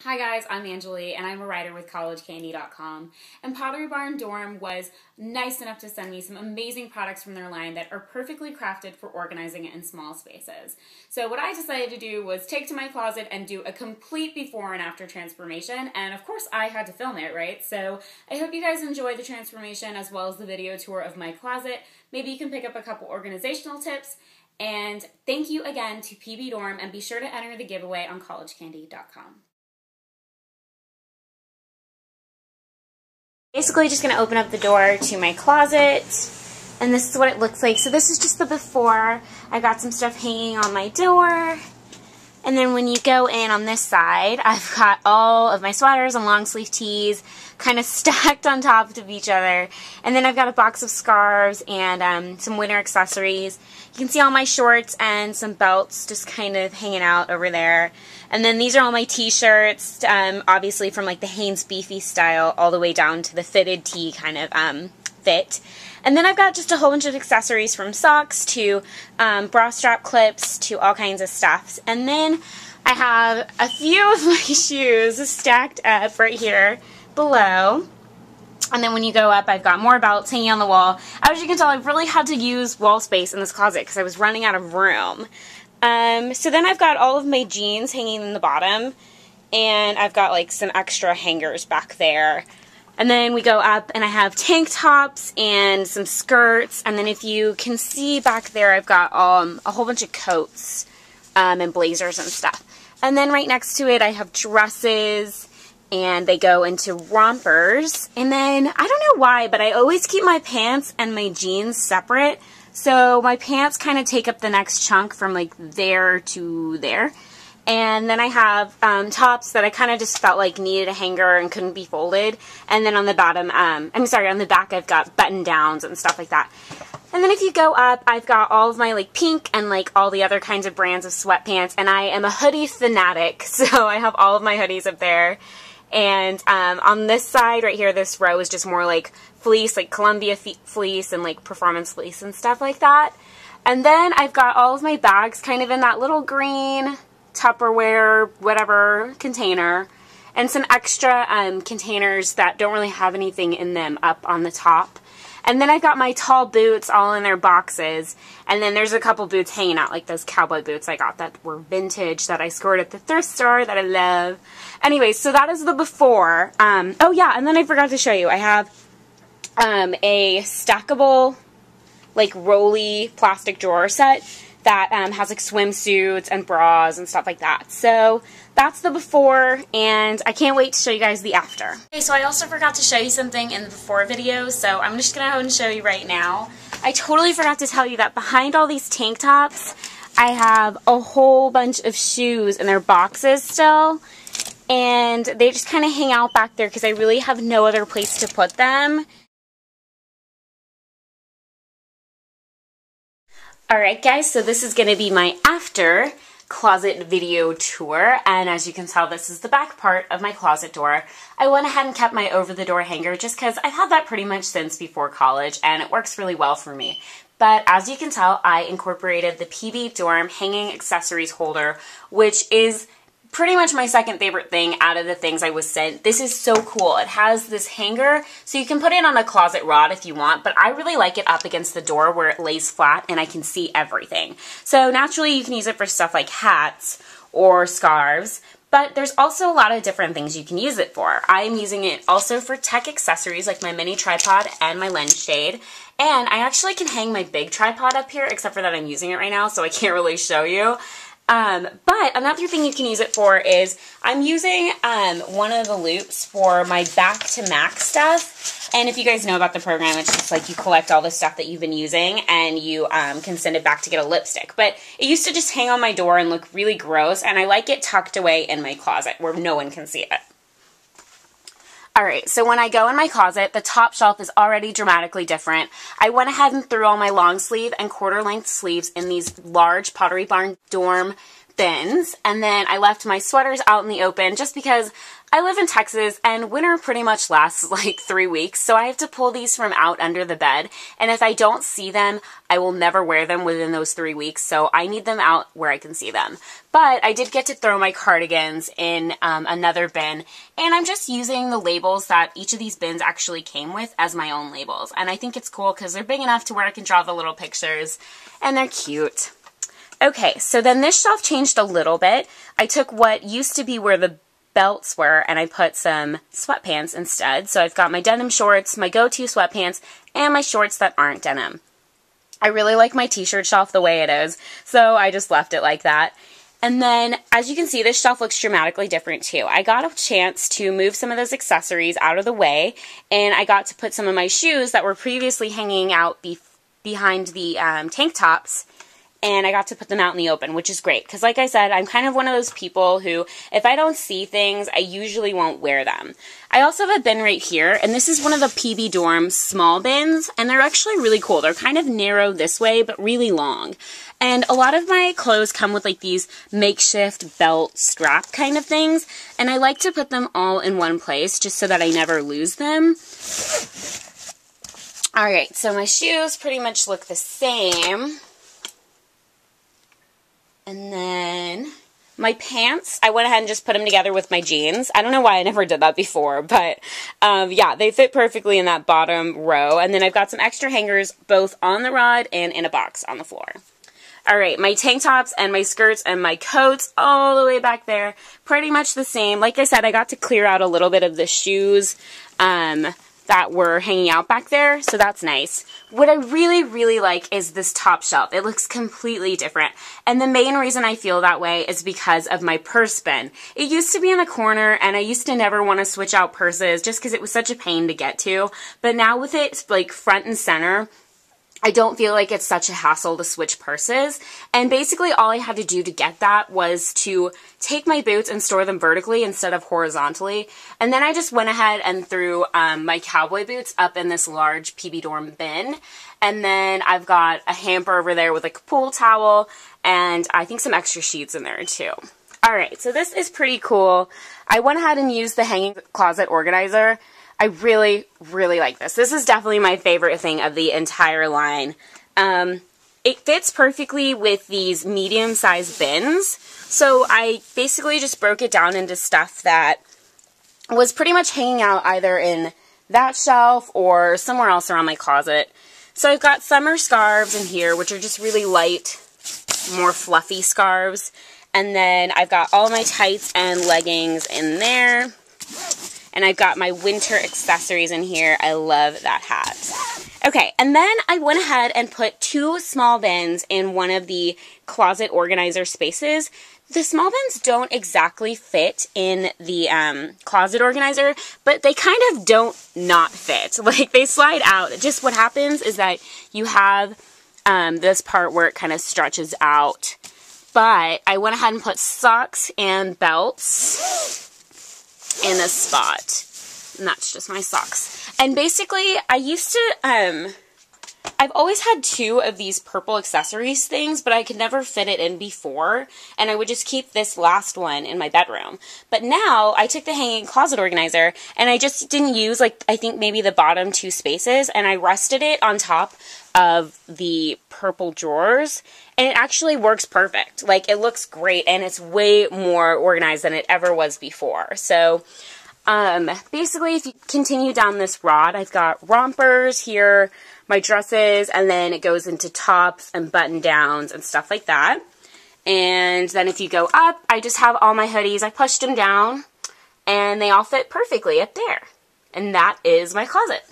Hi guys, I'm Anjali and I'm a writer with collegecandy.com, and Pottery Barn Dorm was nice enough to send me some amazing products from their line that are perfectly crafted for organizing in small spaces. So what I decided to do was take to my closet and do a complete before and after transformation, and of course I had to film it, right? So I hope you guys enjoy the transformation as well as the video tour of my closet. Maybe you can pick up a couple organizational tips, and thank you again to PBdorm, and be sure to enter the giveaway on collegecandy.com. Basically just going to open up the door to my closet, and this is what it looks like. So this is just the before. I got some stuff hanging on my door, and then when you go in on this side, I've got all of my sweaters and long sleeve tees kind of stacked on top of each other, and then I've got a box of scarves and some winter accessories. You can see all my shorts and some belts just kind of hanging out over there. And then these are all my t-shirts, obviously from like the Hanes Beefy style all the way down to the fitted tee kind of fit. And then I've got just a whole bunch of accessories, from socks to bra strap clips to all kinds of stuff. And then I have a few of my shoes stacked up right here below. And then when you go up, I've got more belts hanging on the wall. As you can tell, I've really had to use wall space in this closet because I was running out of room. So then I've got all of my jeans hanging in the bottom, and I've got like some extra hangers back there. And then we go up and I have tank tops and some skirts, and then if you can see back there, I've got a whole bunch of coats and blazers and stuff. And then right next to it I have dresses, and they go into rompers. And then, I don't know why, but I always keep my pants and my jeans separate. So my pants kind of take up the next chunk from like there to there. And then I have tops that I kind of just felt like needed a hanger and couldn't be folded. And then on the bottom, on the back, I've got button downs and stuff like that. And then if you go up, I've got all of my like pink and like all the other kinds of brands of sweatpants. And I am a hoodie fanatic, so I have all of my hoodies up there. And on this side right here, this row is just more like fleece, like Columbia fleece and like performance fleece and stuff like that. And then I've got all of my bags kind of in that little green Tupperware whatever container, and some extra containers that don't really have anything in them up on the top. And then I've got my tall boots all in their boxes, and then there's a couple boots hanging out, like those cowboy boots I got that were vintage that I scored at the thrift store that I love. Anyway, so that is the before. Oh yeah, and then I forgot to show you, I have a stackable, like rolly plastic drawer set that has like swimsuits and bras and stuff like that. So that's the before, and I can't wait to show you guys the after. Okay, so I also forgot to show you something in the before video, so I'm just gonna go and show you right now. I totally forgot to tell you that behind all these tank tops, I have a whole bunch of shoes in their boxes still, and they just kind of hang out back there because I really have no other place to put them. Alright guys, so this is going to be my after closet video tour, and as you can tell, this is the back part of my closet door. I went ahead and kept my over-the-door hanger just because I've had that pretty much since before college, and it works really well for me. But as you can tell, I incorporated the PBdorm hanging accessories holder, which is pretty much my second favorite thing out of the things I was sent. This is so cool. It has this hanger, so you can put it on a closet rod if you want, but I really like it up against the door where it lays flat and I can see everything. So naturally you can use it for stuff like hats or scarves, but there's also a lot of different things you can use it for. I am using it also for tech accessories like my mini tripod and my lens shade. And I actually can hang my big tripod up here, except for that I'm using it right now, so I can't really show you. But another thing you can use it for is I'm using one of the loops for my back to Mac stuff. And if you guys know about the program, it's just like you collect all the stuff that you've been using and you can send it back to get a lipstick. But it used to just hang on my door and look really gross, and I like it tucked away in my closet where no one can see it. Alright, so when I go in my closet, the top shelf is already dramatically different. I went ahead and threw all my long sleeve and quarter length sleeves in these large Pottery Barn Dorm bins, and then I left my sweaters out in the open just because I live in Texas and winter pretty much lasts like 3 weeks, so I have to pull these from out under the bed, and if I don't see them, I will never wear them within those 3 weeks, so I need them out where I can see them. But I did get to throw my cardigans in another bin, and I'm just using the labels that each of these bins actually came with as my own labels, and I think it's cool because they're big enough to where I can draw the little pictures, and they're cute. Okay, so then this shelf changed a little bit. I took what used to be where the belts were, and I put some sweatpants instead. So I've got my denim shorts, my go-to sweatpants, and my shorts that aren't denim. I really like my t-shirt shelf the way it is, so I just left it like that. And then, as you can see, this shelf looks dramatically different too. I got a chance to move some of those accessories out of the way, and I got to put some of my shoes that were previously hanging out behind the tank tops, and I got to put them out in the open, which is great. Because like I said, I'm kind of one of those people who, if I don't see things, I usually won't wear them. I also have a bin right here, and this is one of the PBdorm small bins, and they're actually really cool. They're kind of narrow this way, but really long. And a lot of my clothes come with like these makeshift belt strap kind of things, and I like to put them all in one place just so that I never lose them. Alright, so my shoes pretty much look the same. And then my pants, I went ahead and just put them together with my jeans. I don't know why I never did that before, but yeah, they fit perfectly in that bottom row. And then I've got some extra hangers both on the rod and in a box on the floor. Alright, my tank tops and my skirts and my coats all the way back there, pretty much the same. Like I said, I got to clear out a little bit of the shoes that were hanging out back there, so that's nice. What I really, really like is this top shelf. It looks completely different, and the main reason I feel that way is because of my purse bin. It used to be in the corner, and I used to never want to switch out purses just because it was such a pain to get to, but now with it like front and center, I don't feel like it's such a hassle to switch purses, and basically all I had to do to get that was to take my boots and store them vertically instead of horizontally, and then I just went ahead and threw my cowboy boots up in this large PBdorm bin, and then I've got a hamper over there with like a pool towel, and I think some extra sheets in there too. Alright, so this is pretty cool. I went ahead and used the hanging closet organizer. I really, really like this. This is definitely my favorite thing of the entire line. It fits perfectly with these medium-sized bins. So I basically just broke it down into stuff that was pretty much hanging out either in that shelf or somewhere else around my closet. So I've got summer scarves in here, which are just really light, more fluffy scarves. And then I've got all my tights and leggings in there. And I've got my winter accessories in here. I love that hat. Okay, and then I went ahead and put 2 small bins in one of the closet organizer spaces. The small bins don't exactly fit in the closet organizer, but they kind of don't not fit. Like, they slide out. Just what happens is that you have this part where it kind of stretches out. But I went ahead and put socks and belts in this spot, and that's just my socks. And basically, I used to, I've always had 2 of these purple accessories things, but I could never fit it in before, and I would just keep this last one in my bedroom. But now, I took the hanging closet organizer, and I just didn't use, like, I think maybe the bottom 2 spaces, and I rested it on top of the purple drawers, and it actually works perfect. Like, it looks great, and it's way more organized than it ever was before. So, basically, if you continue down this rod, I've got rompers here, my dresses, and then it goes into tops and button-downs and stuff like that. And then if you go up, I just have all my hoodies. I pushed them down, and they all fit perfectly up there. And that is my closet.